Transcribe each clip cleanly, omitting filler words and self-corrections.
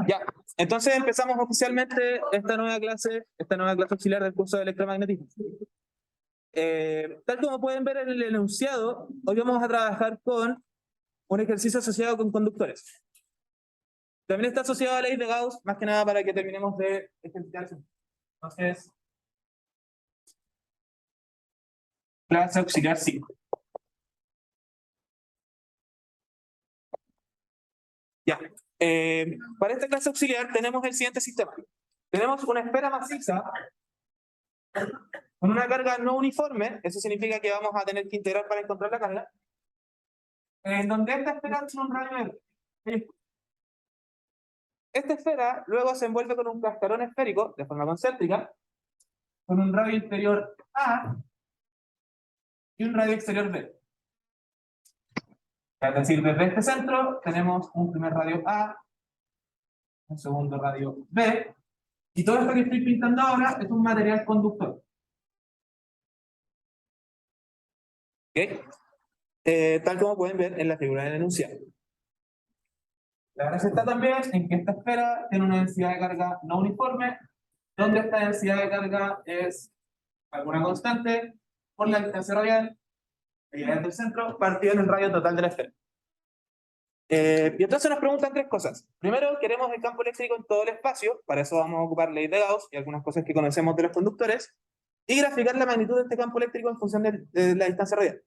Ya, entonces empezamos oficialmente esta nueva clase auxiliar del curso de electromagnetismo. Tal como pueden ver en el enunciado, hoy vamos a trabajar con un ejercicio asociado con conductores. También está asociado a la ley de Gauss, más que nada para que terminemos de ejercitar. Entonces, clase auxiliar 5. Ya. Para esta clase auxiliar tenemos el siguiente sistema. Tenemos una esfera maciza con una carga no uniforme, eso significa que vamos a tener que integrar para encontrar la carga, en donde esta esfera tiene un radio R. Esta esfera luego se envuelve con un cascarón esférico de forma concéntrica, con un radio interior A y un radio exterior B. Es decir, desde este centro tenemos un primer radio A, un segundo radio B, y todo esto que estoy pintando ahora es un material conductor. ¿Okay? Tal como pueden ver en la figura del enunciado. La gracia está también en que esta esfera tiene una densidad de carga no uniforme, donde esta densidad de carga es alguna constante por la distancia radial, desde el centro, partido en el radio total de la esfera. Y entonces nos preguntan tres cosas. Primero, queremos el campo eléctrico en todo el espacio, para eso vamos a ocupar ley de Gauss y algunas cosas que conocemos de los conductores, y graficar la magnitud de este campo eléctrico en función de la distancia radial.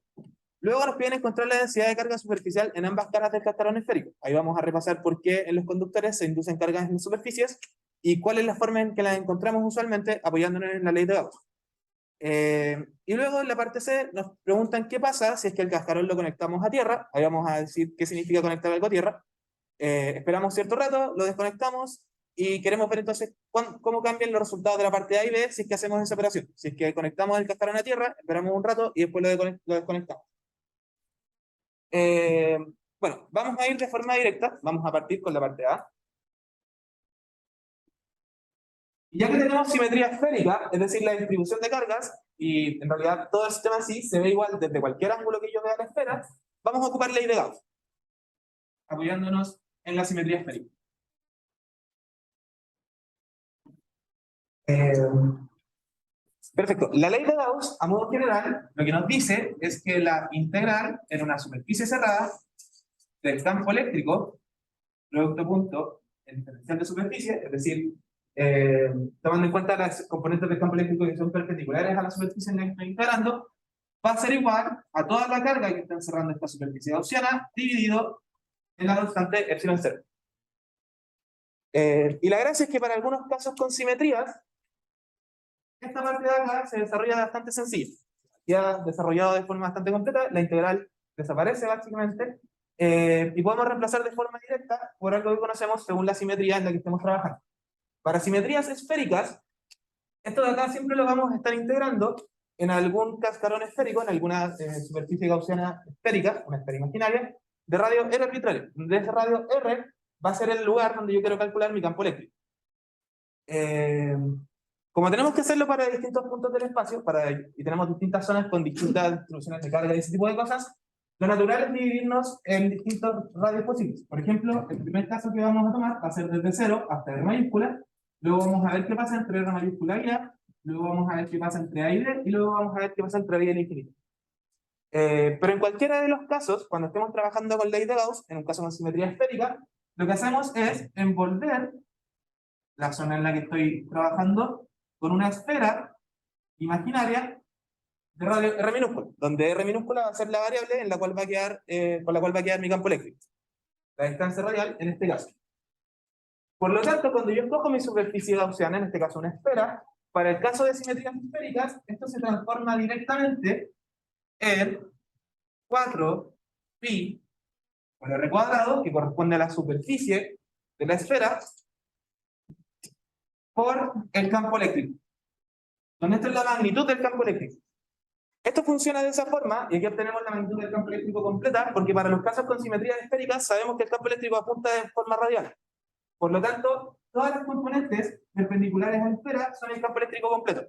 Luego nos piden encontrar la densidad de carga superficial en ambas caras del cascarón esférico. Ahí vamos a repasar por qué en los conductores se inducen cargas en superficies y cuál es la forma en que las encontramos usualmente apoyándonos en la ley de Gauss. Y luego en la parte C nos preguntan qué pasa si es que el cascarón lo conectamos a tierra. Ahí vamos a decir qué significa conectar algo a tierra. Esperamos cierto rato, lo desconectamos y queremos ver entonces cómo cambian los resultados de la parte A y B si es que hacemos esa operación. Si es que conectamos el cascarón a tierra, esperamos un rato y después lo desconectamos. Bueno, vamos a ir de forma directa, vamos a partir con la parte A. Y ya que tenemos simetría esférica, es decir, la distribución de cargas, y en realidad todo el sistema así se ve igual desde cualquier ángulo que yo vea la esfera, vamos a ocupar ley de Gauss, apoyándonos en la simetría esférica. Perfecto. La ley de Gauss, a modo general, lo que nos dice es que la integral en una superficie cerrada del campo eléctrico, producto punto, el diferencial de superficie, es decir, tomando en cuenta las componentes del campo eléctrico que son perpendiculares a la superficie en la que estoy integrando, va a ser igual a toda la carga que está encerrando esta superficie gaussiana dividido en la constante epsilon 0. Y la gracia es que para algunos casos con simetrías, esta parte de acá se desarrolla bastante sencilla. Ya desarrollado de forma bastante completa, la integral desaparece básicamente, y podemos reemplazar de forma directa por algo que conocemos según la simetría en la que estemos trabajando. Para simetrías esféricas, esto de acá siempre lo vamos a estar integrando en algún cascarón esférico, en alguna superficie gaussiana esférica, una esfera imaginaria, de radio R arbitrario. De ese radio R va a ser el lugar donde yo quiero calcular mi campo eléctrico. Como tenemos que hacerlo para distintos puntos del espacio, y tenemos distintas zonas con distintas distribuciones de carga y ese tipo de cosas, lo natural es dividirnos en distintos radios posibles. Por ejemplo, el primer caso que vamos a tomar va a ser desde 0 hasta R mayúscula, luego vamos a ver qué pasa entre R mayúscula y A, luego vamos a ver qué pasa entre A y B, y luego vamos a ver qué pasa entre B y el infinito. Pero en cualquiera de los casos, cuando estemos trabajando con ley de Gauss, en un caso con simetría esférica, lo que hacemos es envolver la zona en la que estoy trabajando con una esfera imaginaria de radio R minúscula, donde R minúscula va a ser la variable en la cual va a quedar, con la cual va a quedar mi campo eléctrico. La distancia radial en este caso. Por lo tanto, cuando yo escojo mi superficie gaussiana, en este caso una esfera, para el caso de simetrías esféricas, esto se transforma directamente en 4pi por R cuadrado, que corresponde a la superficie de la esfera, por el campo eléctrico. Donde esta es la magnitud del campo eléctrico. Esto funciona de esa forma, y aquí obtenemos la magnitud del campo eléctrico completa, porque para los casos con simetrías esféricas sabemos que el campo eléctrico apunta de forma radial. Por lo tanto, todas las componentes perpendiculares a la esfera son el campo eléctrico completo.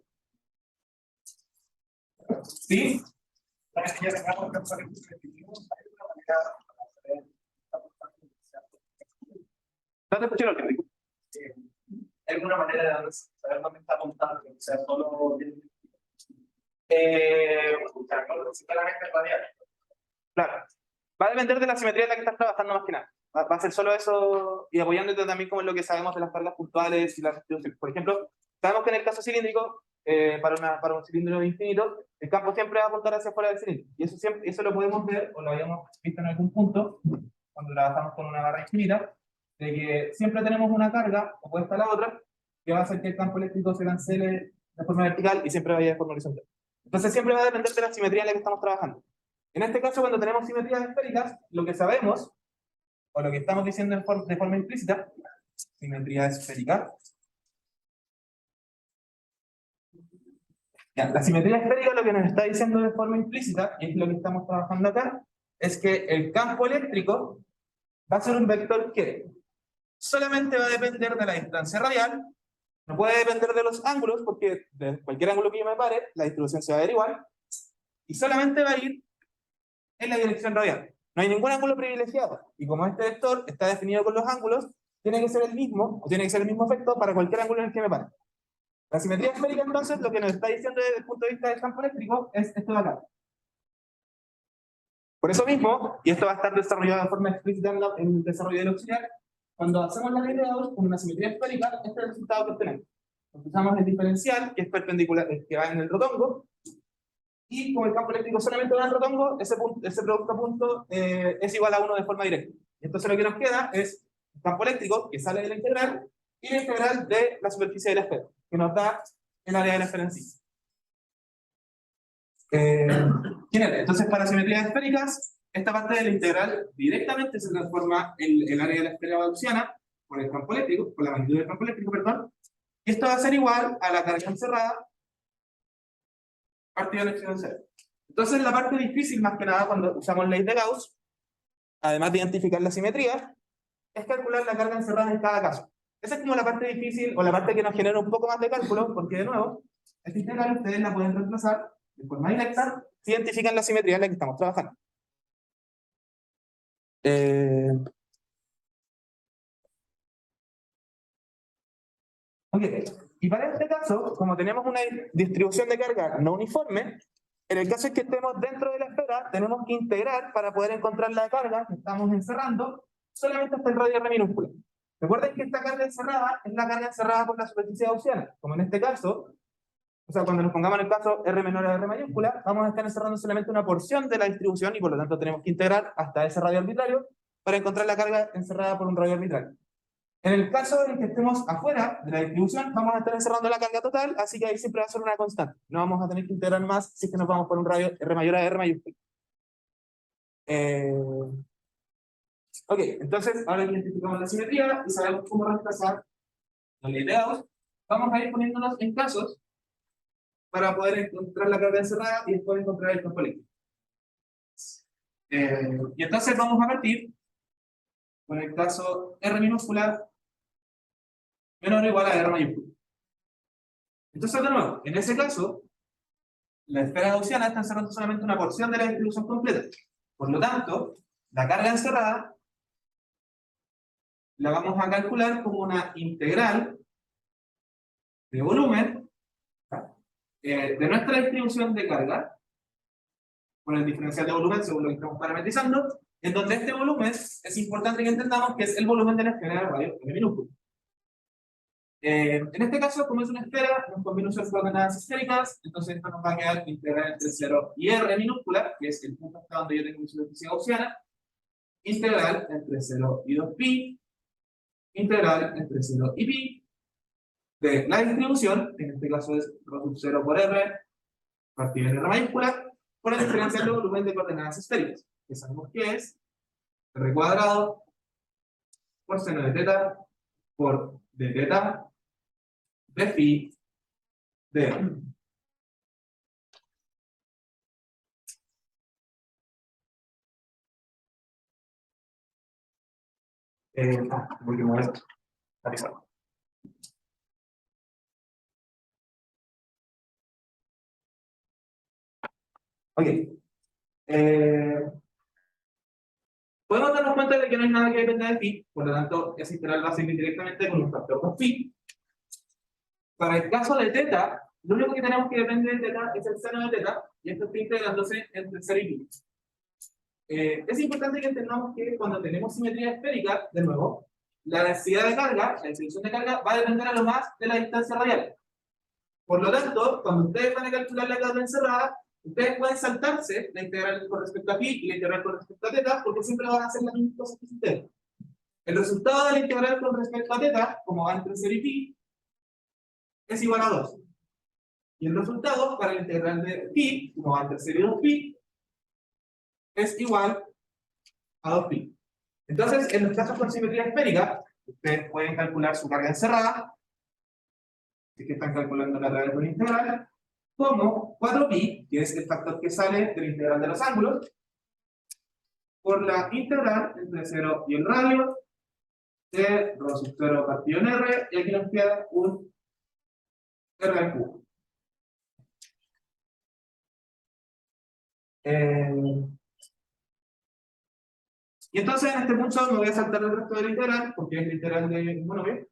¿Sí? No te escuché lo que digo. alguna manera de saber dónde está apuntando, o sea, solo claramente radial. Claro. Va a depender de la simetría en la que estás trabajando más que nada. Va a ser solo eso y apoyándote también como en lo que sabemos de las cargas puntuales y las distribuciones. Por ejemplo, sabemos que en el caso cilíndrico, para un cilindro infinito, el campo siempre va a apuntar hacia afuera del cilindro. Y eso, siempre, eso lo podemos ver, o lo habíamos visto en algún punto, cuando trabajamos con una barra infinita, de que siempre tenemos una carga opuesta a la otra, que va a hacer que el campo eléctrico se cancele de forma vertical y siempre vaya de forma horizontal. Entonces siempre va a depender de la simetría en la que estamos trabajando. En este caso, cuando tenemos simetrías esféricas, lo que sabemos, o lo que estamos diciendo de forma implícita, simetría esférica. Ya, la simetría esférica lo que nos está diciendo de forma implícita, y es lo que estamos trabajando acá, es que el campo eléctrico va a ser un vector que solamente va a depender de la distancia radial, no puede depender de los ángulos, porque de cualquier ángulo que yo me pare, la distribución se va a ver igual, y solamente va a ir en la dirección radial. No hay ningún ángulo privilegiado. Y como este vector está definido con los ángulos, tiene que ser el mismo, o tiene que ser el mismo efecto para cualquier ángulo en el que me pare. La simetría esférica, entonces, lo que nos está diciendo desde el punto de vista del campo eléctrico es esto de acá. Por eso mismo, y esto va a estar desarrollado de forma explícita en el desarrollo del auxiliar, cuando hacemos la ley de Gauss con una simetría esférica, este es el resultado que obtenemos. Usamos el diferencial, que es perpendicular, que va en el rotongo, y como el campo eléctrico solamente va en el rotongo, ese producto a punto es igual a 1 de forma directa. Entonces lo que nos queda es el campo eléctrico, que sale de la integral, y la integral de la superficie de la esfera, que nos da el área de la esfera en sí. Entonces, para simetrías esféricas, esta parte de la integral directamente se transforma en el área de la esfera gaussiana por el campo eléctrico, por la magnitud del campo eléctrico, perdón, y esto va a ser igual a la carga encerrada partida de la excedencia. Entonces, la parte difícil, más que nada, cuando usamos ley de Gauss, además de identificar la simetría, es calcular la carga encerrada en cada caso. Esa es como la parte difícil o la parte que nos genera un poco más de cálculo, porque de nuevo, esta integral ustedes la pueden reemplazar de forma directa si identifican la simetría en la que estamos trabajando. Ok, y para este caso, como tenemos una distribución de carga no uniforme, en el caso en que estemos dentro de la esfera, tenemos que integrar para poder encontrar la carga que estamos encerrando solamente hasta el radio R minúscula. Recuerden que esta carga encerrada es la carga encerrada por la superficie gaussiana, como en este caso, o sea, cuando nos pongamos en el caso R menor a R mayúscula, vamos a estar encerrando solamente una porción de la distribución y por lo tanto tenemos que integrar hasta ese radio arbitrario para encontrar la carga encerrada por un radio arbitrario. En el caso en que estemos afuera de la distribución, vamos a estar encerrando la carga total, así que ahí siempre va a ser una constante. No vamos a tener que integrar más si es que nos vamos por un radio R mayor a R mayúscula. Ok, entonces ahora que identificamos la simetría y sabemos cómo reemplazar los ideados, vamos a ir poniéndonos en casos para poder encontrar la carga encerrada y después encontrar el campo eléctrico. Y entonces vamos a partir con el caso R minúscula menor o igual a R mayúscula. Entonces, de nuevo, en ese caso, la esfera gaussiana está encerrando solamente una porción de la distribución completa. Por lo tanto, la carga encerrada la vamos a calcular como una integral de volumen de nuestra distribución de carga con el diferencial de volumen según lo que estamos parametrizando, en donde este volumen es importante que entendamos que es el volumen de la esfera de radio R minúscula. En este caso, como es una esfera, nos combina un de coordenadas esféricas, entonces esto nos va a quedar integral entre 0 y R minúscula, que es el punto hasta donde yo tengo mi superficie gaussiana, integral entre 0 y 2pi, integral entre 0 y pi, de la distribución, en este caso es rho sub 0 por R, partido de R mayúscula, por el diferencial de volumen de coordenadas esféricas, que sabemos que es R cuadrado por seno de teta por d teta de phi de R. Último esto, realizado. Ok. Podemos darnos cuenta de que no hay nada que dependa de phi, por lo tanto, esa integral va a seguir directamente con un factor con phi. Para el caso de teta, lo único que tenemos que depende de teta es el seno de teta, y esto está integrándose entre 0 y pi. Es importante que entendamos que cuando tenemos simetría esférica, de nuevo, la densidad de carga, la distribución de carga, va a depender a lo más de la distancia radial. Por lo tanto, cuando ustedes van a calcular la carga encerrada, ustedes pueden saltarse la integral con respecto a pi y la integral con respecto a teta, porque siempre van a hacer las mismas cosas que ustedes. El resultado de la integral con respecto a teta, como va entre 0 y pi, es igual a 2. Y el resultado para la integral de pi, como va entre 0 y 2pi, es igual a 2pi. Entonces, en los casos con simetría esférica, ustedes pueden calcular su carga encerrada, si es que están calculando la través de una integral, como 4pi, que es el factor que sale de la integral de los ángulos, por la integral entre 0 y el radio de rho sub 0 partido en r, y aquí nos queda un r al cubo. Y entonces en este punto me voy a saltar el resto de la integral, porque es la integral de monomio.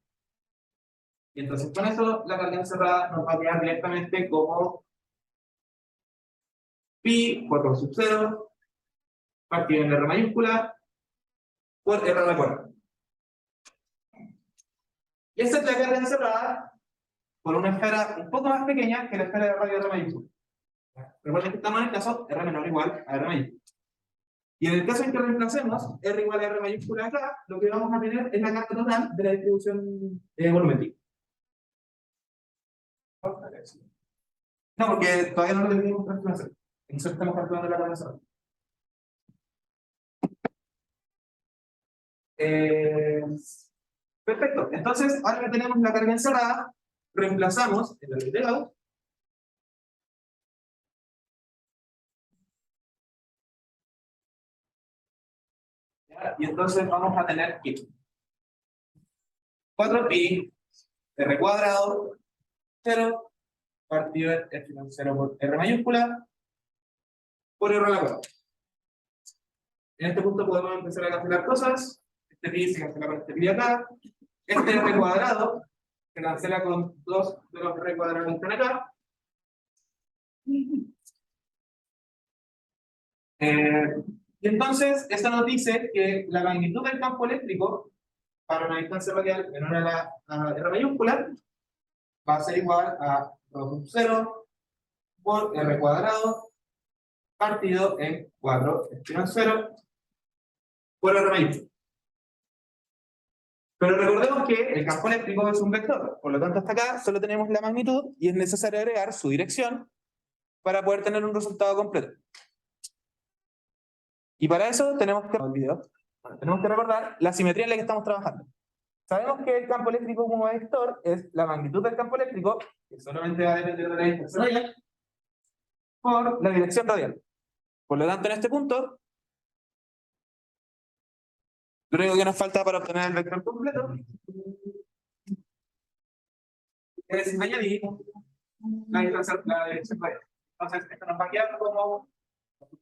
Y entonces con eso la carga encerrada nos va a quedar directamente como pi por rho sub 0 partido en r mayúscula por r a la cuarta. Y esta es la carga encerrada por una esfera un poco más pequeña que la esfera de radio R mayúscula. Recuerden que estamos en el caso R menor igual a R mayúscula. Y en el caso en que reemplacemos R igual a R mayúscula acá, lo que vamos a tener es la carga total de la distribución volumétrica. No, porque todavía no lo definimos calculación. Entonces estamos calculando la carga encerrada. Perfecto. Entonces, ahora que tenemos la carga encerrada, reemplazamos el ley de Gauss. Y entonces vamos a tener que 4pi r cuadrado 0 partido de epsilon 0 por r mayúscula por r a la cuarta. En este punto podemos empezar a cancelar cosas. Este pi se cancela con este pi acá. Este r cuadrado se cancela con 2 de los r cuadrados que están acá. Y entonces, esto nos dice que la magnitud del campo eléctrico para una distancia radial menor a r mayúscula va a ser igual a rho sub 0 por r cuadrado partido en 4 epsilon 0 por r mayúscula. Pero recordemos que el campo eléctrico es un vector, por lo tanto hasta acá solo tenemos la magnitud y es necesario agregar su dirección para poder tener un resultado completo. Y para eso tenemos que recordar la simetría en la que estamos trabajando. Sabemos que el campo eléctrico como vector es la magnitud del campo eléctrico, que solamente va a depender de la distancia radial, por la dirección radial. Por lo tanto, en este punto, lo único que nos falta para obtener el vector completo es añadir la dirección radial. Entonces, esto nos va a quedar como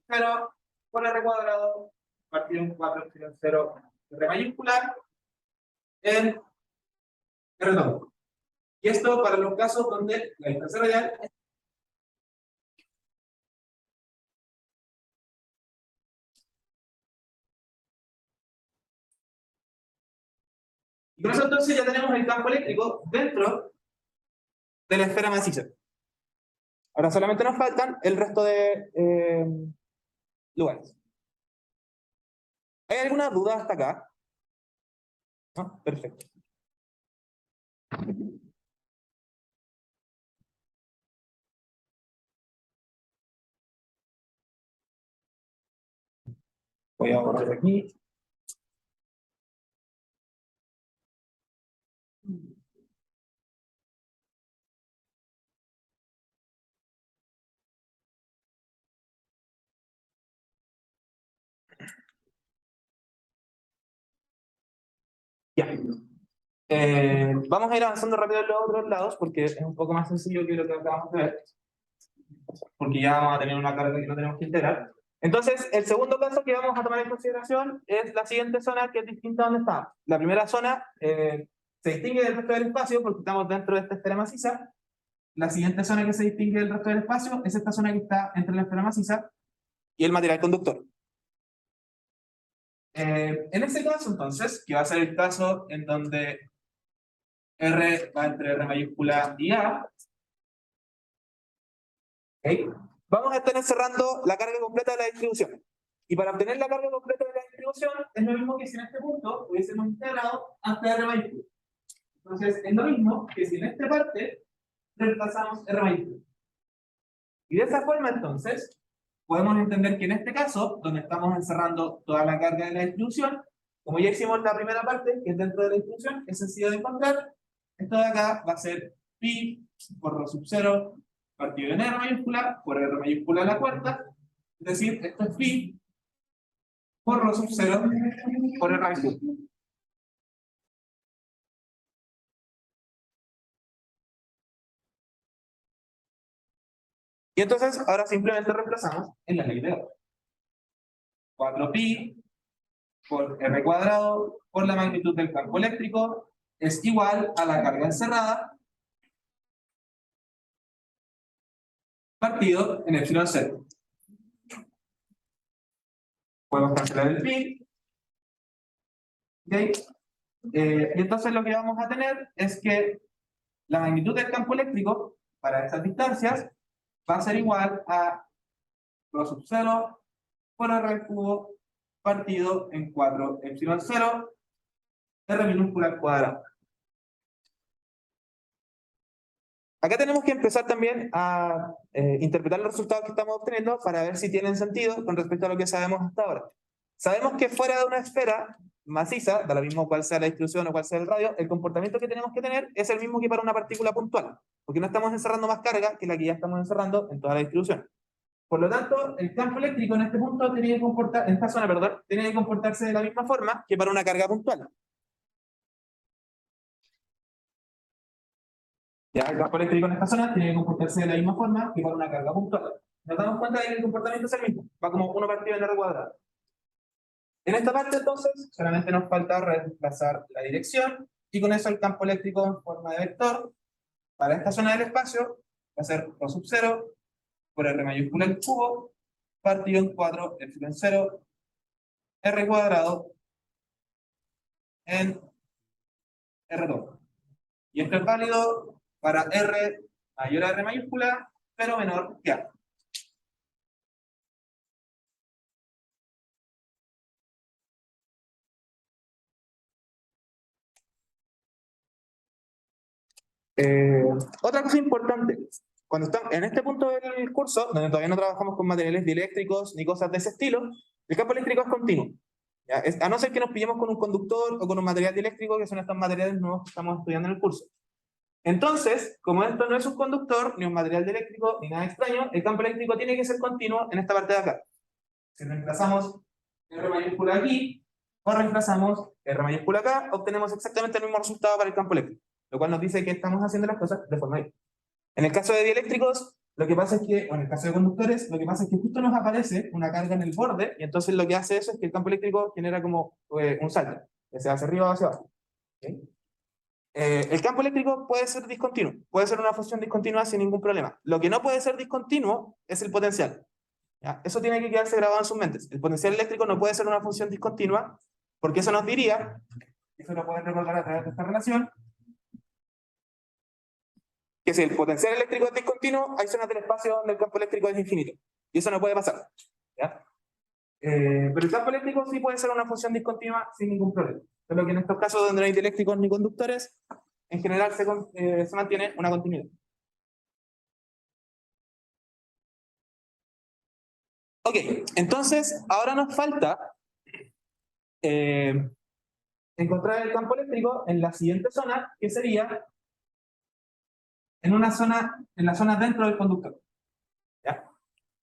0 por r cuadrado partido en 4 epsilon 0 r mayúscula en r doble. Y esto para los casos donde la distancia radial es y con eso entonces ya tenemos el campo eléctrico dentro de la esfera maciza. Ahora solamente nos faltan el resto de lugares. ¿Hay alguna duda hasta acá? ¿No? Perfecto. Voy a borrar aquí. Ya. Vamos a ir avanzando rápido en los otros lados porque es un poco más sencillo que lo que acabamos de ver. Porque ya vamos a tener una carga que no tenemos que integrar. Entonces, el segundo caso que vamos a tomar en consideración es la siguiente zona, que es distinta a donde está. La primera zona se distingue del resto del espacio porque estamos dentro de esta esfera maciza. La siguiente zona que se distingue del resto del espacio es esta zona que está entre la esfera maciza y el material conductor. En este caso, entonces, que va a ser el caso en donde R va entre R mayúscula y A, ¿okay? Vamos a estar encerrando la carga completa de la distribución. Y para obtener la carga completa de la distribución, es lo mismo que si en este punto hubiésemos integrado hasta R mayúscula. Entonces, es lo mismo que si en esta parte reemplazamos R mayúscula. Y de esa forma, entonces, podemos entender que en este caso, donde estamos encerrando toda la carga de la distribución, como ya hicimos la primera parte, que es dentro de la distribución, es sencillo de encontrar. Esto de acá va a ser pi por rho sub 0 partido en R mayúscula por R mayúscula a la cuarta. Es decir, esto es pi por rho sub 0 por R mayúscula. Y entonces, ahora simplemente reemplazamos en la ley de Gauss. 4pi por R cuadrado por la magnitud del campo eléctrico es igual a la carga encerrada partido en epsilon 0. Podemos cancelar el pi. ¿Okay? Y entonces lo que vamos a tener es que la magnitud del campo eléctrico para estas distancias va a ser igual a rho sub 0 por R al cubo partido en 4 epsilon 0 R minúscula al cuadrado. Acá tenemos que empezar también a interpretar los resultados que estamos obteniendo para ver si tienen sentido con respecto a lo que sabemos hasta ahora. Sabemos que fuera de una esfera maciza, da lo mismo cuál sea la distribución o cuál sea el radio, el comportamiento que tenemos que tener es el mismo que para una partícula puntual, porque no estamos encerrando más carga que la que ya estamos encerrando en toda la distribución. Por lo tanto, el campo eléctrico en este punto tiene que comportar, en esta zona, perdón, tiene que comportarse de la misma forma que para una carga puntual. Ya, el campo eléctrico en esta zona tiene que comportarse de la misma forma que para una carga puntual. Nos damos cuenta de que el comportamiento es el mismo, va como 1 partido en R cuadrado. En esta parte, entonces, solamente nos falta reemplazar la dirección, y con eso el campo eléctrico en forma de vector, para esta zona del espacio, va a ser rho sub 0 por R mayúscula al cubo, partido en 4 epsilon 0, R cuadrado en R2. Y esto es válido para R mayor a R mayúscula, pero menor que A. Otra cosa importante, cuando estamos en este punto del curso, donde todavía no trabajamos con materiales dieléctricos ni cosas de ese estilo, el campo eléctrico es continuo. ¿Ya? A no ser que nos pillemos con un conductor o con un material dieléctrico, que son estos materiales nuevos que estamos estudiando en el curso. Entonces, como esto no es un conductor, ni un material dieléctrico, ni nada extraño, el campo eléctrico tiene que ser continuo en esta parte de acá. Si reemplazamos R mayúscula aquí, o reemplazamos R mayúscula acá, obtenemos exactamente el mismo resultado para el campo eléctrico, lo cual nos dice que estamos haciendo las cosas de forma diferente. En el caso de dieléctricos, lo que pasa es que, o en el caso de conductores, lo que pasa es que justo nos aparece una carga en el borde, y entonces lo que hace eso es que el campo eléctrico genera como un salto, ya sea hacia arriba o hacia abajo. ¿Okay? El campo eléctrico puede ser discontinuo, puede ser una función discontinua sin ningún problema. Lo que no puede ser discontinuo es el potencial. ¿Ya? Eso tiene que quedarse grabado en sus mentes. El potencial eléctrico no puede ser una función discontinua, porque eso nos diría, eso lo pueden recordar a través de esta relación, que si el potencial eléctrico es discontinuo, hay zonas del espacio donde el campo eléctrico es infinito. Y eso no puede pasar. ¿Ya? Pero el campo eléctrico sí puede ser una función discontinua sin ningún problema. Solo que en estos casos donde no hay dieléctricos ni conductores, en general se mantiene una continuidad. Ok, entonces ahora nos falta encontrar el campo eléctrico en la siguiente zona, que sería en la zona dentro del conductor. ¿Ya?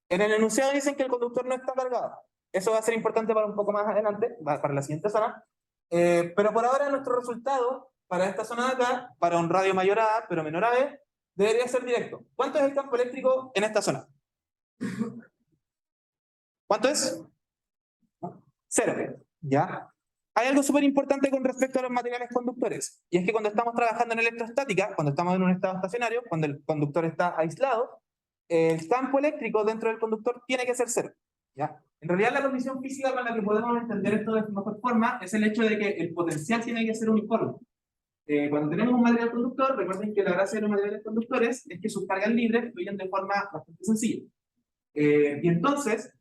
En el enunciado dicen que el conductor no está cargado. Eso va a ser importante para un poco más adelante, para la siguiente zona. Pero por ahora nuestro resultado para esta zona de acá, para un radio mayor a A, pero menor a B, debería ser directo. ¿Cuánto es el campo eléctrico en esta zona? ¿Cuánto es? 0. ¿Ya? Hay algo súper importante con respecto a los materiales conductores, y es que cuando estamos trabajando en electrostática, cuando estamos en un estado estacionario, cuando el conductor está aislado, el campo eléctrico dentro del conductor tiene que ser 0. ¿Ya? En realidad la condición física con la que podemos entender esto de mejor forma es el hecho de que el potencial tiene que ser uniforme. Cuando tenemos un material conductor, recuerden que la gracia de los materiales conductores es que sus cargas libres fluyen de forma bastante sencilla. Y entonces,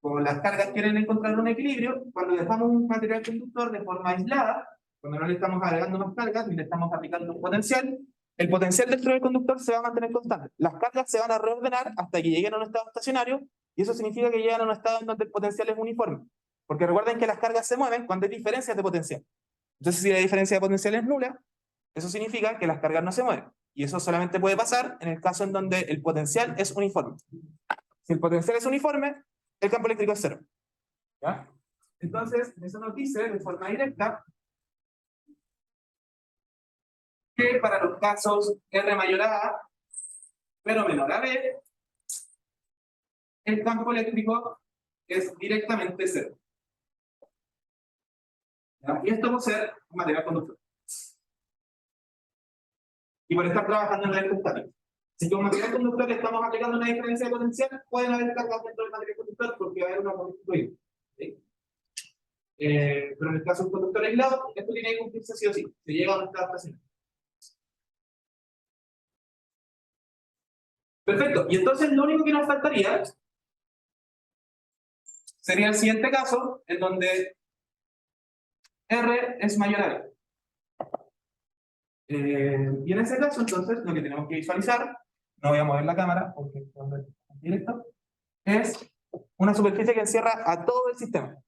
como las cargas quieren encontrar un equilibrio, cuando dejamos un material conductor de forma aislada, cuando no le estamos agregando más cargas ni le estamos aplicando un potencial, el potencial dentro del conductor se va a mantener constante. Las cargas se van a reordenar hasta que lleguen a un estado estacionario, y eso significa que llegan a un estado en donde el potencial es uniforme. Porque recuerden que las cargas se mueven cuando hay diferencias de potencial. Entonces, si la diferencia de potencial es nula, eso significa que las cargas no se mueven. Y eso solamente puede pasar en el caso en donde el potencial es uniforme. Si el potencial es uniforme, el campo eléctrico es 0. ¿Ya? Entonces, eso nos dice de forma directa que para los casos R mayor a A, pero menor a B, el campo eléctrico es directamente 0. ¿Ya? Y esto por ser un material conductor. Y por estar trabajando en la electrostática. Si con material conductor le estamos aplicando una diferencia de potencial, pueden haber cargas dentro del material conductor porque va a haber una potencia fluida. ¿Sí? Pero en el caso de un conductor aislado, esto tiene que cumplirse sí o sí. Se llega a un estado estacionario. Perfecto. Y entonces lo único que nos faltaría sería el siguiente caso, en donde R es mayor a B. Y en ese caso, entonces, lo que tenemos que visualizar, no voy a mover la cámara porque es directo, es una superficie que encierra a todo el sistema.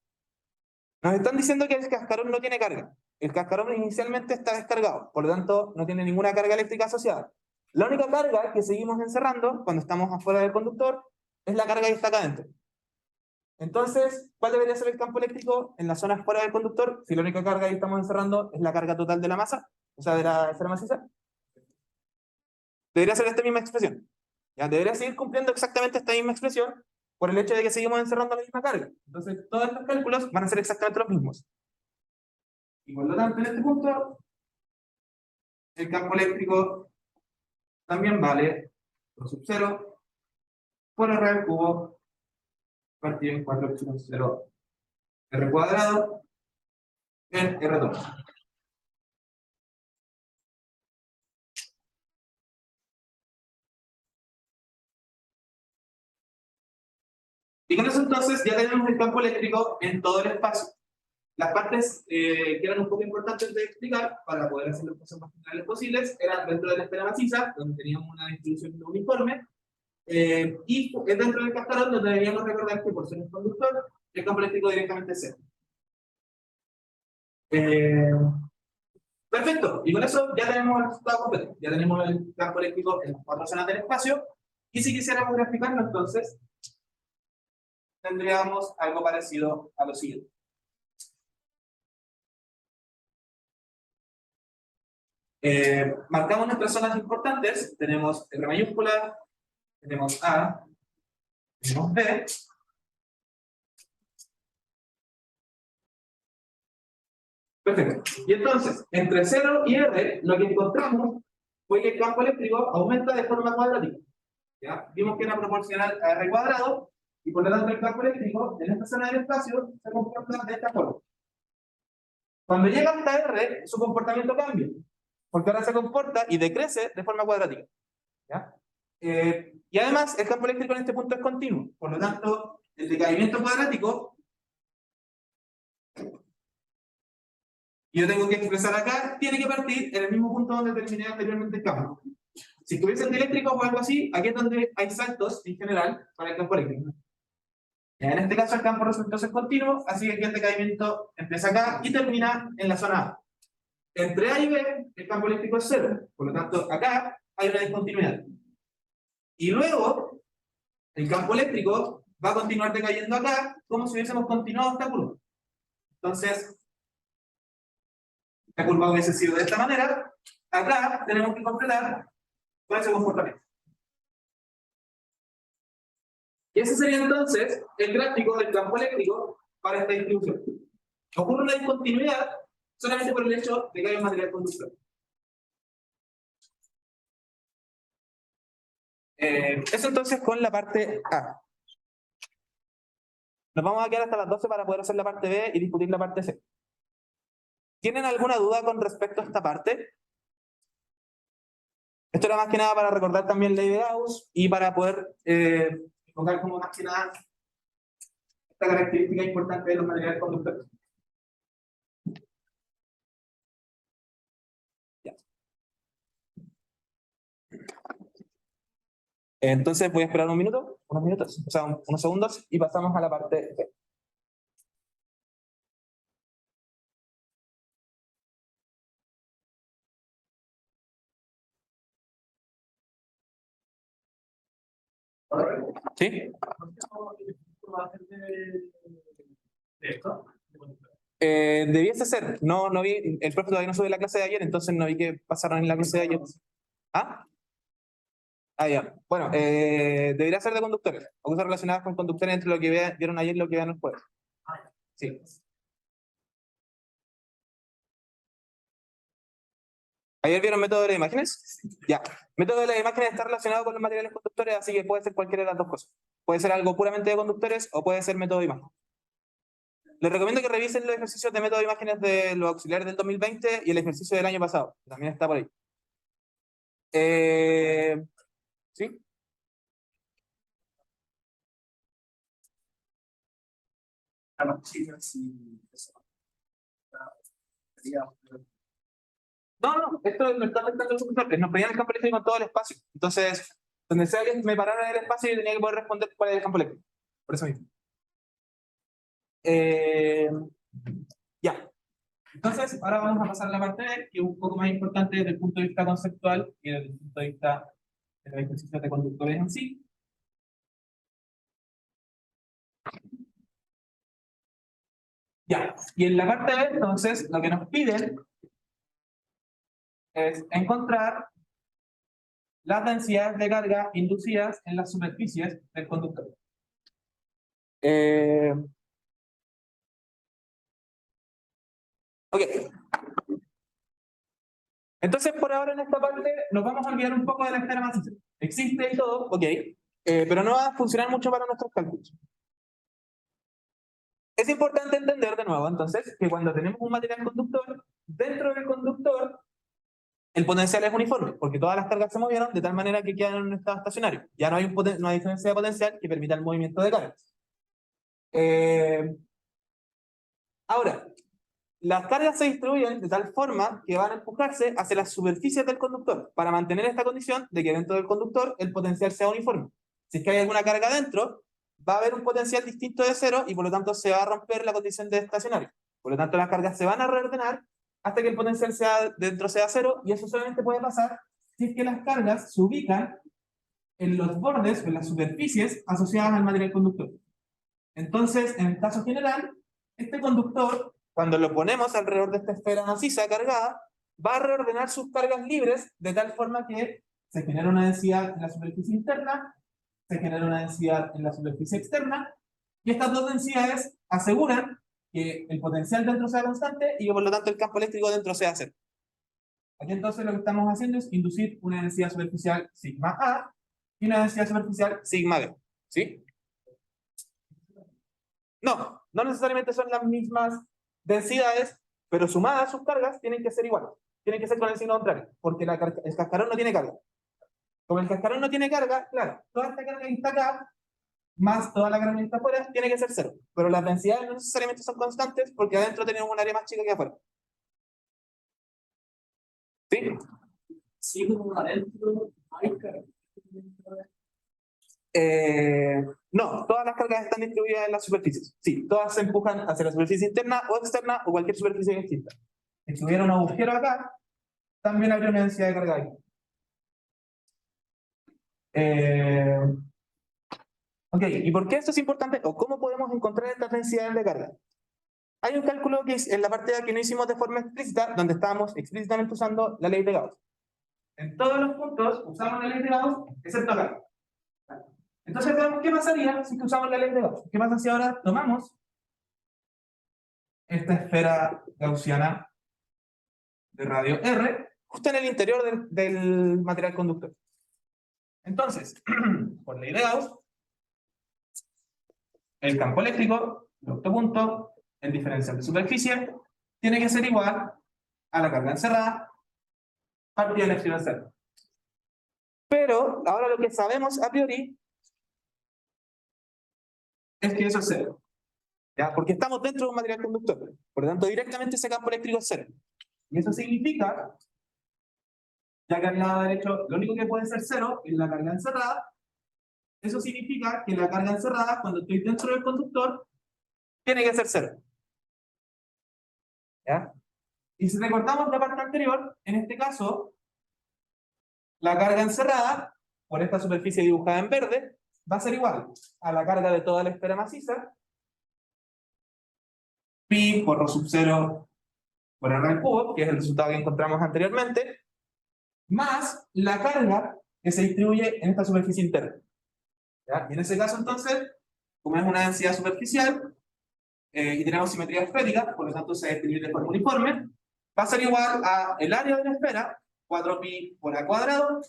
Nos están diciendo que el cascarón no tiene carga. El cascarón inicialmente está descargado, por lo tanto no tiene ninguna carga eléctrica asociada. La única carga que seguimos encerrando cuando estamos afuera del conductor es la carga que está acá adentro. Entonces, ¿cuál debería ser el campo eléctrico en las zonas fuera del conductor si la única carga que estamos encerrando es la carga total de la masa, o sea, de la esfera maciza? Debería ser esta misma expresión. ¿Ya? Debería seguir cumpliendo exactamente esta misma expresión por el hecho de que seguimos encerrando la misma carga. Entonces, todos estos cálculos van a ser exactamente los mismos. Y por lo tanto, en este punto, el campo eléctrico también vale por sub 0 por R al cubo partido en 4,0 R cuadrado en R2. Y con eso entonces ya tenemos el campo eléctrico en todo el espacio. Las partes que eran un poco importantes de explicar para poder hacer las cosas más generales posibles eran dentro de la esfera maciza, donde teníamos una distribución no uniforme, y dentro del cascarón, donde deberíamos recordar que por ser un conductor, el campo eléctrico directamente es 0. Perfecto, y con eso ya tenemos el resultado completo. Ya tenemos el campo eléctrico en las 4 zonas del espacio, y si quisiéramos graficarlo entonces, tendríamos algo parecido a lo siguiente. Marcamos nuestras zonas importantes, tenemos R mayúscula, tenemos A, tenemos B, perfecto. Y entonces, entre 0 y R, lo que encontramos fue que el campo eléctrico aumenta de forma cuadrática. ¿Ya? Vimos que era proporcional a R cuadrado, y por lo tanto el campo eléctrico en esta zona del espacio se comporta de esta forma. Cuando llega hasta R, su comportamiento cambia, porque ahora se comporta y decrece de forma cuadrática. ¿Ya? Y además, el campo eléctrico en este punto es continuo, por lo tanto, el decaimiento cuadrático, y yo tengo que expresar acá, tiene que partir en el mismo punto donde terminé anteriormente el campo. Si tuviesen dieléctricos o algo así, aquí es donde hay saltos en general para el campo eléctrico. En este caso el campo resultó ser continuo, así que aquí el decaimiento empieza acá y termina en la zona A. Entre A y B, el campo eléctrico es 0, por lo tanto acá hay una discontinuidad. Y luego, el campo eléctrico va a continuar decayendo acá, como si hubiésemos continuado esta curva. Entonces, la curva hubiese sido de esta manera, acá tenemos que completar con ese comportamiento. Y ese sería entonces el gráfico del campo eléctrico para esta distribución. Ocurre una discontinuidad solamente por el hecho de que hay un material conductor. Eso entonces con la parte A. Nos vamos a quedar hasta las 12 para poder hacer la parte B y discutir la parte C. ¿Tienen alguna duda con respecto a esta parte? Esto era más que nada para recordar también la ley de Gauss y para poder enfocar como más que nada esta característica importante de los materiales conductores. Ya. Entonces voy a esperar un minuto, unos minutos, o sea, unos segundos y pasamos a la parte B. ¿Sí? Debiese ser. No, no vi, el profe todavía no sube la clase de ayer, entonces no vi que pasaron en la clase de ayer. ¿Ah? Ah, ya. Bueno, debería ser de conductores, o cosas relacionadas con conductores entre lo que vieron ayer y lo que vean el jueves. Sí. ¿Ayer vieron método de las imágenes? Ya. Método de las imágenes está relacionado con los materiales conductores, así que puede ser cualquiera de las dos cosas. Puede ser algo puramente de conductores o puede ser método de imágenes. Les recomiendo que revisen los ejercicios de método de imágenes de los auxiliares del 2020 y el ejercicio del año pasado. También está por ahí. ¿Sí? No, esto no está afectando el conductor. Nos pedían el campo eléctrico en todo el espacio. Entonces, donde sea que me parara en el espacio, yo tenía que poder responder cuál es el campo eléctrico. Por eso mismo. Ya. Entonces, ahora vamos a pasar a la parte B, que es un poco más importante desde el punto de vista conceptual y desde el punto de vista de los ejercicios de conductores en sí. Ya. Y en la parte B, entonces, lo que nos piden es encontrar las densidades de carga inducidas en las superficies del conductor. Ok. Entonces, por ahora en esta parte, nos vamos a olvidar un poco de la esfera maciza. Existe y todo, ok, pero no va a funcionar mucho para nuestros cálculos. Es importante entender de nuevo, entonces, que cuando tenemos un material conductor, dentro del conductor, el potencial es uniforme, porque todas las cargas se movieron de tal manera que quedan en un estado estacionario. Ya no hay, no hay diferencia de potencial que permita el movimiento de cargas. Ahora, las cargas se distribuyen de tal forma que van a empujarse hacia las superficies del conductor para mantener esta condición de que dentro del conductor el potencial sea uniforme. Si es que hay alguna carga dentro, va a haber un potencial distinto de cero y por lo tanto se va a romper la condición de estacionario. Por lo tanto, las cargas se van a reordenar hasta que el potencial dentro sea cero y eso solamente puede pasar si es que las cargas se ubican en los bordes o en las superficies asociadas al material conductor. Entonces, en el caso general, este conductor, cuando lo ponemos alrededor de esta esfera maciza cargada, va a reordenar sus cargas libres de tal forma que se genera una densidad en la superficie interna, se genera una densidad en la superficie externa, y estas dos densidades aseguran que el potencial dentro sea constante y que por lo tanto el campo eléctrico dentro sea cero. Aquí entonces lo que estamos haciendo es inducir una densidad superficial sigma A y una densidad superficial sigma B. ¿Sí? No, no necesariamente son las mismas densidades, pero sumadas sus cargas tienen que ser iguales. Tienen que ser con el signo contrario, porque el cascarón no tiene carga. Como el cascarón no tiene carga, claro, toda esta carga que está acá, más toda la carga que está afuera, tiene que ser cero. Pero las densidades no necesariamente son constantes porque adentro tenemos un área más chica que afuera. ¿Sí? Sí, como adentro hay carga. No, todas las cargas están distribuidas en las superficies. Sí, todas se empujan hacia la superficie interna o externa o cualquier superficie distinta. Si tuviera un agujero acá, también habría una densidad de carga ahí. Ok, ¿y por qué esto es importante? ¿O cómo podemos encontrar estas densidades de carga? Hay un cálculo que es en la parte de que no hicimos de forma explícita, donde estábamos explícitamente usando la ley de Gauss. En todos los puntos usamos la ley de Gauss, excepto acá. Entonces veamos qué pasaría si usamos la ley de Gauss. ¿Qué pasa si ahora tomamos esta esfera gaussiana de radio R justo en el interior del material conductor? Entonces, por ley de Gauss, el campo eléctrico, el octo punto, el diferencial de superficie, tiene que ser igual a la carga encerrada partida en epsilon cero. Pero ahora lo que sabemos a priori es que eso es cero. ¿Ya? Porque estamos dentro de un material conductor. Por lo tanto, directamente ese campo eléctrico es cero. Y eso significa, ya que al lado derecho lo único que puede ser cero es la carga encerrada, eso significa que la carga encerrada, cuando estoy dentro del conductor, tiene que ser cero. ¿Ya? Y si recortamos la parte anterior, en este caso, la carga encerrada, por esta superficie dibujada en verde, va a ser igual a la carga de toda la esfera maciza, pi por rho sub 0 por r al cubo, que es el resultado que encontramos anteriormente, más la carga que se distribuye en esta superficie interna. ¿Ya? Y en ese caso, entonces, como es una densidad superficial, y tenemos simetría esférica, por lo tanto se distribuye de forma uniforme, va a ser igual a el área de la esfera, 4pi por a cuadrado,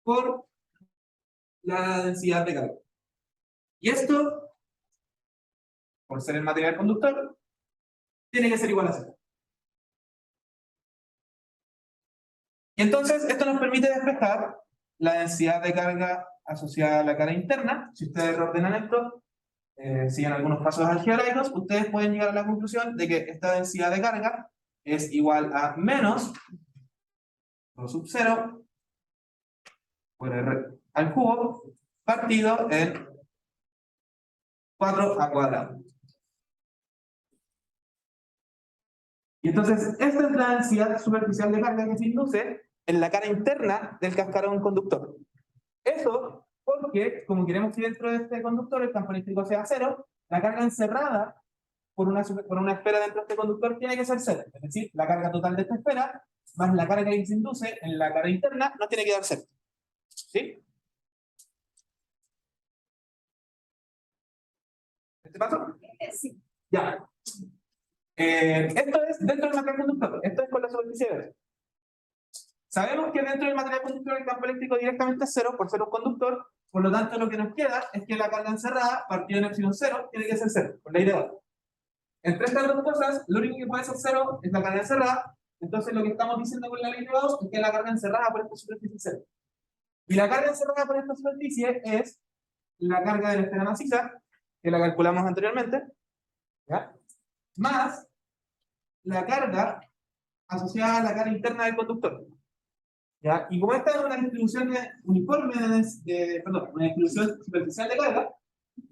por la densidad de carga. Y esto, por ser el material conductor, tiene que ser igual a 0. Y entonces, esto nos permite despejar la densidad de carga asociada a la carga interna. Si ustedes ordenan esto, siguen algunos pasos algebraicos, ustedes pueden llegar a la conclusión de que esta densidad de carga es igual a menos rho sub 0 por r al cubo partido en 4 a cuadrado. Y entonces, esta es la densidad superficial de carga que se induce en la cara interna del cascarón conductor. Eso porque, como queremos que dentro de este conductor el campo eléctrico sea cero, la carga encerrada por una esfera dentro de este conductor tiene que ser cero. Es decir, la carga total de esta esfera más la carga que se induce en la cara interna no tiene que dar cero. ¿Sí? ¿Este paso? Sí. Ya. Esto es dentro del material conductor. Esto es con la superficie verde. Sabemos que dentro del material conductor el campo eléctrico directamente es cero por ser un conductor, por lo tanto lo que nos queda es que la carga encerrada partida en epsilon cero tiene que ser cero, por ley de Gauss. Entre estas dos cosas, lo único que puede ser cero es la carga encerrada, entonces lo que estamos diciendo con la ley de Gauss es que la carga encerrada por esta superficie es cero. Y la carga encerrada por esta superficie es la carga de la esfera maciza, que la calculamos anteriormente, ¿ya? Más la carga asociada a la cara interna del conductor. ¿Ya? Y como esta es una distribución uniforme una distribución superficial de carga,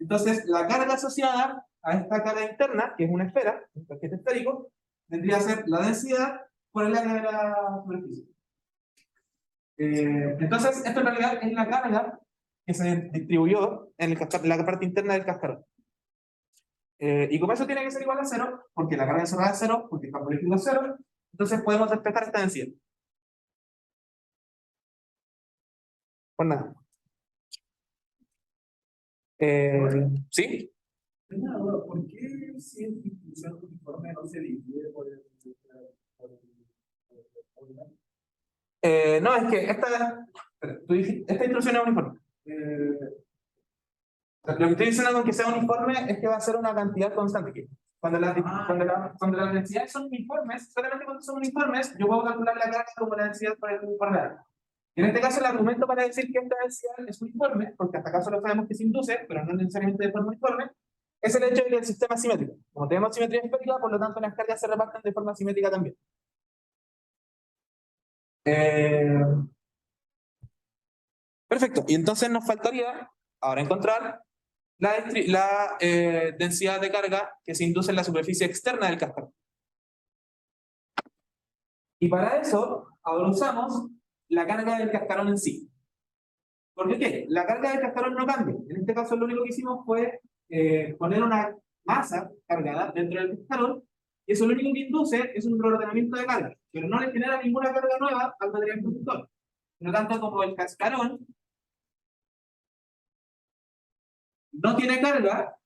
entonces la carga asociada a esta carga interna, que es una esfera, un paquete esférico, vendría a ser la densidad por el área de la superficie. Entonces, esto en realidad es la carga que se distribuyó en la parte interna del cascarón. Y como eso tiene que ser igual a cero, porque la carga encerrada es cero, porque el campo eléctrico es cero, entonces podemos despejar esta densidad. Pues nada. ¿Sí? ¿Por qué si en distribución uniforme no se divide por el... No, es que esta instrucción es uniforme. Lo que estoy diciendo con que sea uniforme es que va a ser una cantidad constante. Cuando las densidades son uniformes, solamente cuando son uniformes, yo puedo calcular la carga como la densidad por el uniforme. Y en este caso, el argumento para decir que esta densidad es uniforme, porque hasta acá solo sabemos que se induce, pero no necesariamente de forma uniforme, es el hecho de que el sistema es simétrico. Como tenemos simetría esférica, por lo tanto las cargas se reparten de forma simétrica también. Perfecto. Y entonces nos faltaría ahora encontrar la densidad de carga que se induce en la superficie externa del cascarón. Y para eso, ahora usamos la carga del cascarón en sí. ¿Por qué? La carga del cascarón no cambia. En este caso, lo único que hicimos fue poner una masa cargada dentro del cascarón, y eso lo único que induce es un reordenamiento de carga, pero no le genera ninguna carga nueva al material conductor. Por lo tanto, como el cascarón no tiene carga,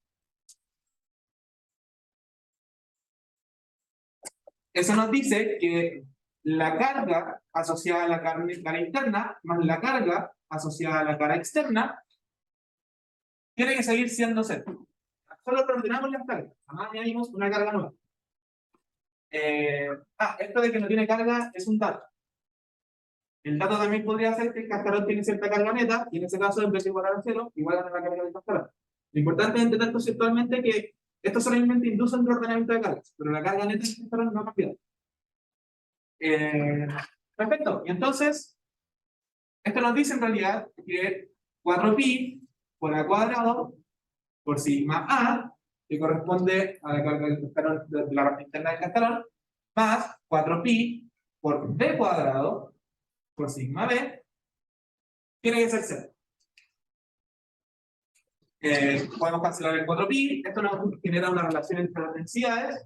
eso nos dice que la carga asociada a la cara interna más la carga asociada a la cara externa tiene que seguir siendo cero. Solo reordenamos las cargas, jamás añadimos una carga nueva. Esto de que no tiene carga es un dato. El dato también podría ser que el cascarón tiene cierta carga neta, y en ese caso, en vez de igualar a cero, igualan a la carga del cascarón. Lo importante es entender conceptualmente que esto solamente induce un reordenamiento de cargas, pero la carga neta del cascarón no ha cambiado. Perfecto, y entonces, esto nos dice en realidad que 4pi por a cuadrado por sigma a, que corresponde a la carga del cascarón, de la parte interna del cascarón, más 4pi por b cuadrado por sigma b, tiene que ser 0. Podemos cancelar el 4pi, esto nos genera una relación entre las densidades.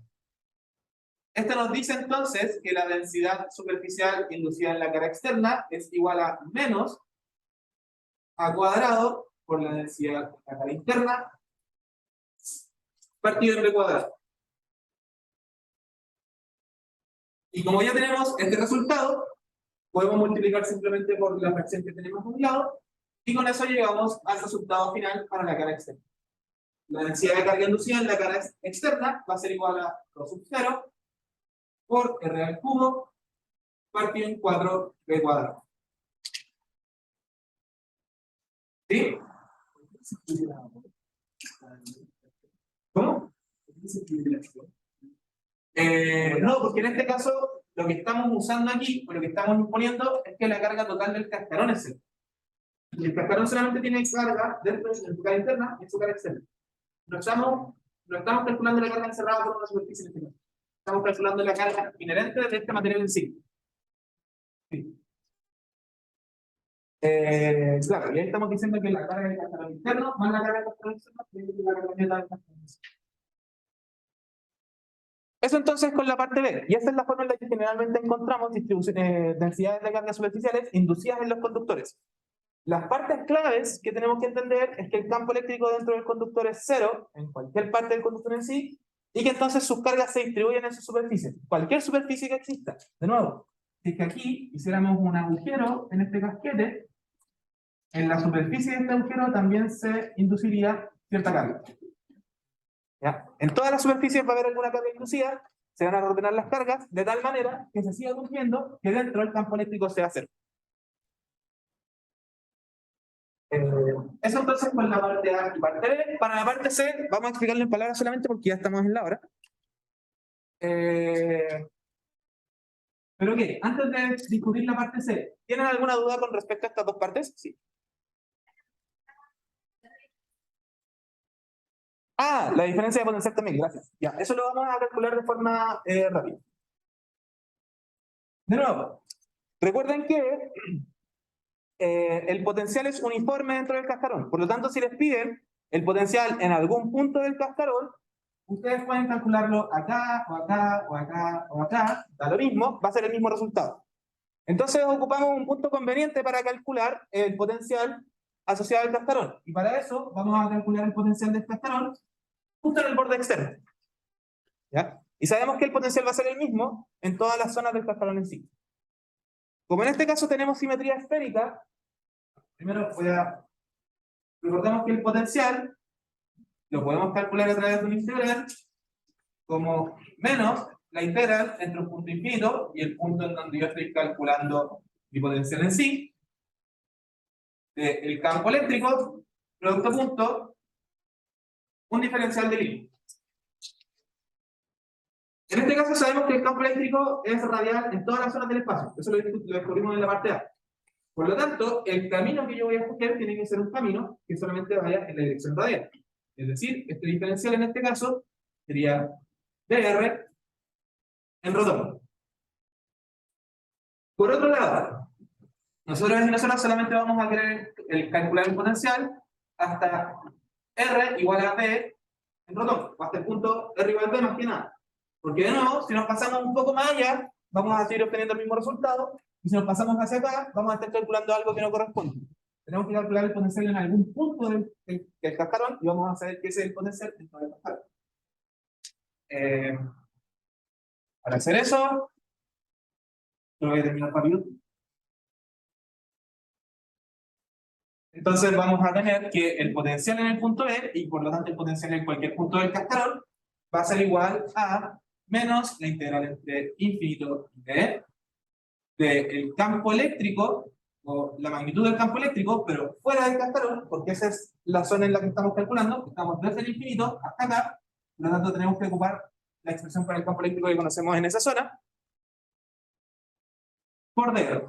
Esto nos dice entonces que la densidad superficial inducida en la cara externa es igual a menos a cuadrado por la densidad de la cara interna partido en b cuadrado. Y como ya tenemos este resultado, podemos multiplicar simplemente por la fracción que tenemos a un lado, y con eso llegamos al resultado final para la cara externa. La densidad de carga inducida en la cara externa va a ser igual a rho sub 0 por r al cubo partido en 4b cuadrado. ¿Sí? ¿Cómo? No, porque en este caso lo que estamos usando aquí, o lo que estamos imponiendo, es que la carga total del cascarón es 0. Y el cascarón solamente tiene carga dentro de su cara interna y en su cara externa. No estamos calculando la carga encerrada por una superficie en este caso. Estamos calculando la carga inherente de este material en sí. Sí. Claro, y ahí estamos diciendo que la carga del cascarón interno más la carga del cascarón externo tiene que la carga neta del cascarón externo. Eso entonces con la parte B, y esta es la forma en la que generalmente encontramos densidades de cargas superficiales inducidas en los conductores. Las partes claves que tenemos que entender es que el campo eléctrico dentro del conductor es 0 en cualquier parte del conductor en sí, y que entonces sus cargas se distribuyen en su superficie, cualquier superficie que exista. De nuevo, si es que aquí hiciéramos un agujero en este casquete, en la superficie de este agujero también se induciría cierta carga. ¿Ya? En todas las superficies va a haber alguna carga inducida, se van a ordenar las cargas de tal manera que se siga cumpliendo que dentro del campo eléctrico sea 0. Eso entonces con la parte A y parte B. Para la parte C, vamos a explicarlo en palabras solamente porque ya estamos en la hora. Pero ¿qué? Antes de discutir la parte C, ¿tienen alguna duda con respecto a estas dos partes? Sí. La diferencia de potencial también, gracias. Ya, eso lo vamos a calcular de forma rápida. De nuevo, recuerden que el potencial es uniforme dentro del cascarón. Por lo tanto, si les piden el potencial en algún punto del cascarón, ustedes pueden calcularlo acá, o acá, o acá, o acá, da lo mismo, va a ser el mismo resultado. Entonces ocupamos un punto conveniente para calcular el potencial asociado al cascarón. Y para eso vamos a calcular el potencial del cascarón justo en el borde externo. ¿Ya? Y sabemos que el potencial va a ser el mismo en todas las zonas del cascarón en sí. Como en este caso tenemos simetría esférica, primero recordemos que el potencial lo podemos calcular a través de una integral como menos la integral entre un punto infinito y el punto en donde yo estoy calculando mi potencial en sí, el campo eléctrico, producto punto, un diferencial de línea. En este caso sabemos que el campo eléctrico es radial en todas las zonas del espacio, eso lo descubrimos en la parte A. Por lo tanto, el camino que yo voy a escoger tiene que ser un camino que solamente vaya en la dirección radial. Es decir, este diferencial en este caso sería dr en rotor. Por otro lado, nosotros y nosotros solamente vamos a querer calcular el potencial hasta R igual a B en rotor, o hasta el punto R igual a B más que nada. Porque de nuevo, si nos pasamos un poco más allá, vamos a seguir obteniendo el mismo resultado, y si nos pasamos hacia acá, vamos a estar calculando algo que no corresponde. tenemos que calcular el potencial en algún punto del cascarón y vamos a saber qué es el potencial dentro del cascarón. Para hacer eso, lo voy a terminar rápido. Entonces vamos a tener que el potencial en el punto B, y por lo tanto el potencial en cualquier punto del cascarón, va a ser igual a menos la integral entre infinito y B del campo eléctrico, o la magnitud del campo eléctrico, pero fuera del cascarón, porque esa es la zona en la que estamos calculando, estamos desde el infinito hasta acá, por lo tanto tenemos que ocupar la expresión para el campo eléctrico que conocemos en esa zona, por D.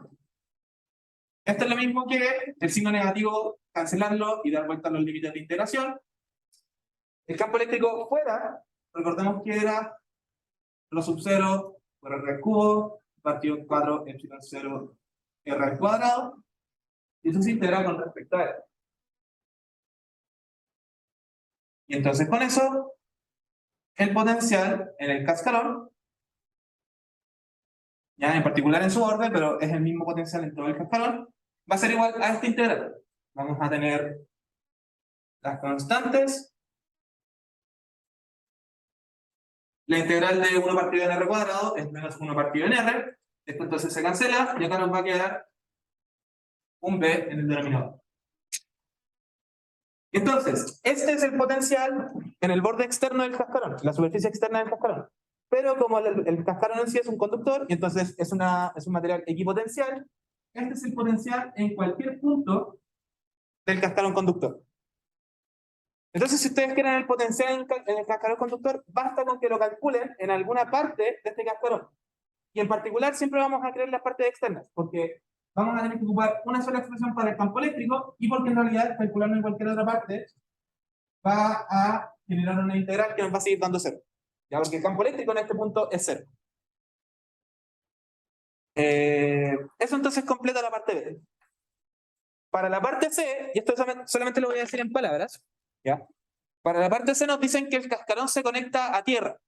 Esto es lo mismo que el signo negativo, cancelarlo y dar vuelta a los límites de integración. El campo eléctrico fuera, recordemos que era lo sub 0 por r al cubo, partido 4 epsilon 0 r al cuadrado, y eso se integra con respecto a él. Y entonces con eso, el potencial en el cascarón, ya en particular en su borde, pero es el mismo potencial en todo el cascarón, va a ser igual a esta integral. Vamos a tener las constantes, la integral de 1 partido en r cuadrado es menos 1 partido en r, esto entonces se cancela, y acá nos va a quedar un b en el denominador. Entonces, este es el potencial en el borde externo del cascarón, la superficie externa del cascarón. Pero como el cascarón en sí es un conductor, y entonces es un material equipotencial, este es el potencial en cualquier punto del cascarón conductor. Entonces, si ustedes quieren el potencial en el cascarón conductor, basta con que lo calculen en alguna parte de este cascarón. Y en particular siempre vamos a querer las partes externas, porque vamos a tener que ocupar una sola expresión para el campo eléctrico, y porque en realidad calcularlo en cualquier otra parte va a generar una integral que nos va a seguir dando cero. ¿Ya? Porque el campo eléctrico en este punto es cero. Eso entonces completa la parte B. Para la parte C, y esto solamente lo voy a decir en palabras, ¿ya? Para la parte C nos dicen que el cascarón se conecta a tierra.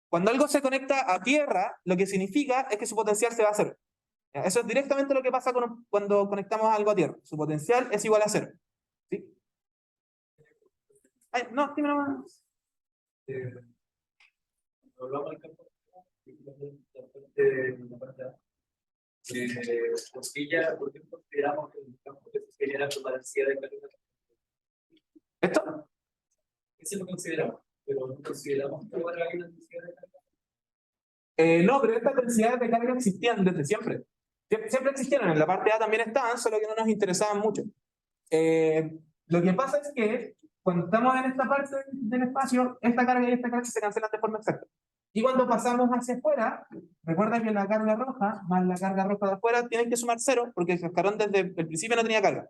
Cuando algo se conecta a tierra, lo que significa es que su potencial se va a cero. ¿Ya? Eso es directamente lo que pasa cuando conectamos algo a tierra. Su potencial es igual a cero. ¿Sí? Ay, no, dime nomás. Hablamos del campo la parte A. ¿Por qué consideramos que el campo que se genera con la densidad de carga? ¿Esto? Eso lo consideramos, pero no consideramos que ahora hay una densidad de carga. No, pero estas densidades de carga existían desde siempre. Siempre existieron, en la parte A también estaban, solo que no nos interesaban mucho. Lo que pasa es que cuando estamos en esta parte del espacio, esta carga y esta carga se cancelan de forma exacta. Y cuando pasamos hacia afuera, recuerda que la carga roja más la carga roja de afuera tienen que sumar cero, porque el cascarón desde el principio no tenía carga.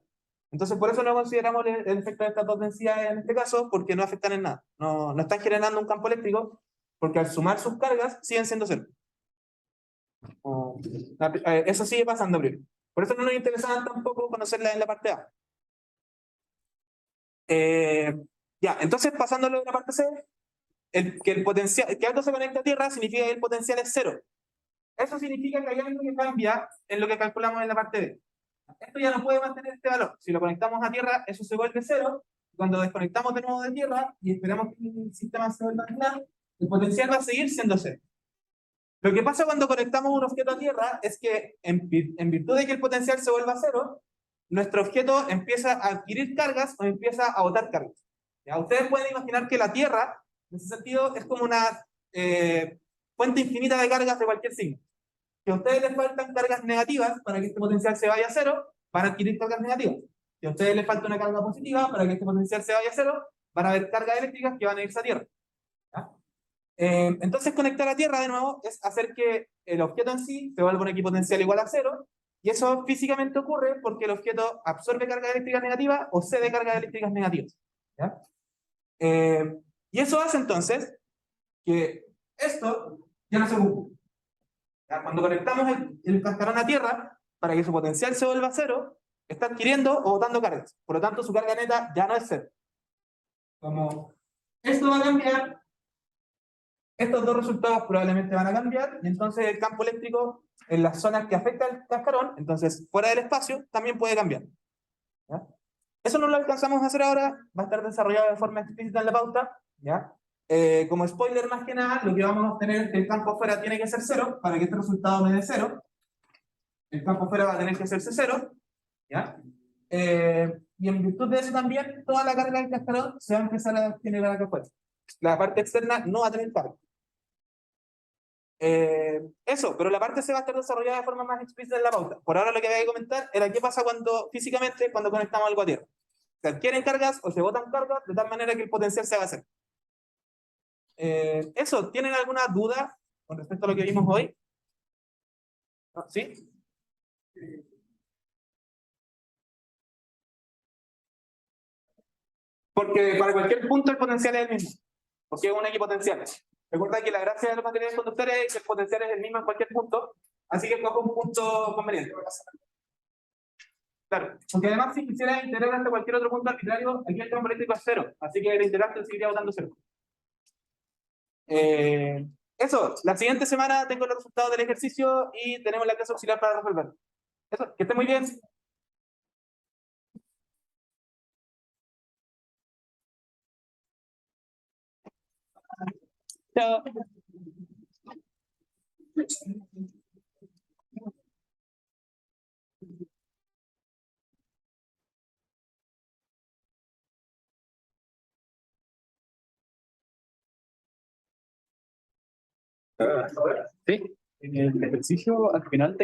Entonces por eso no consideramos el efecto de estas dos densidades en este caso, porque no afectan en nada. No están generando un campo eléctrico, porque al sumar sus cargas siguen siendo cero. Eso sigue pasando, primero. Por eso no nos interesaba tampoco conocerla en la parte A. Ya, entonces pasándolo de la parte C, que algo se conecta a tierra significa que el potencial es cero. Eso significa que hay algo que cambia en lo que calculamos en la parte B. Esto ya no puede mantener este valor. Si lo conectamos a tierra, eso se vuelve cero. Cuando desconectamos de nuevo de tierra y esperamos que el sistema se vuelva a ordenar, el potencial va a seguir siendo cero. Lo que pasa cuando conectamos un objeto a tierra es que, en virtud de que el potencial se vuelva cero, nuestro objeto empieza a adquirir cargas o empieza a botar cargas. ¿Ya? Ustedes pueden imaginar que la Tierra, en ese sentido, es como una fuente infinita de cargas de cualquier signo. Si a ustedes les faltan cargas negativas para que este potencial se vaya a cero, van a adquirir cargas negativas. Si a ustedes les falta una carga positiva para que este potencial se vaya a cero, van a haber cargas eléctricas que van a irse a tierra. ¿Ya? Entonces conectar a tierra de nuevo es hacer que el objeto en sí se vuelva un equipotencial igual a cero, y eso físicamente ocurre porque el objeto absorbe cargas eléctricas negativas o cede cargas eléctricas negativas. ¿Ya? Y eso hace entonces que esto ya no se ocupe. ¿Ya? Cuando conectamos el cascarón a tierra, para que su potencial se vuelva a cero, está adquiriendo o botando cargas. Por lo tanto, su carga neta ya no es cero. Como esto va a cambiar, estos dos resultados probablemente van a cambiar, y entonces el campo eléctrico en las zonas que afecta al cascarón, entonces fuera del espacio, también puede cambiar. ¿ya? Eso no lo alcanzamos a hacer ahora, va a estar desarrollado de forma explícita en la pauta, ¿ya? Como spoiler más que nada, lo que vamos a obtener es que el campo fuera tiene que ser 0, para que este resultado me dé 0. El campo fuera va a tener que hacerse 0, ¿ya? Y en virtud de eso también, toda la carga del cascarón se va a empezar a generar acá afuera. La parte externa no va a tener carga. Eso, pero la parte se va a estar desarrollada de forma más explícita en la pauta. Por ahora lo que había que comentar era qué pasa cuando físicamente cuando conectamos algo a tierra. Se adquieren cargas o se botan cargas de tal manera que el potencial se va a hacer. Eso, ¿tienen alguna duda con respecto a lo que vimos hoy? ¿No? ¿Sí? Porque para cualquier punto el potencial es el mismo, porque es una equipotencial. Recuerda que la gracia de los materiales conductores es que el potencial es el mismo en cualquier punto, así que cojo un punto conveniente. Claro, porque además si quisiera integrar hasta cualquier otro punto arbitrario, aquí el campo eléctrico es 0, así que el integrante seguiría votando 0. Eso, la siguiente semana tengo los resultados del ejercicio y tenemos la clase auxiliar para resolver. Eso, que esté muy bien. Chao. Sí, en el ejercicio al final te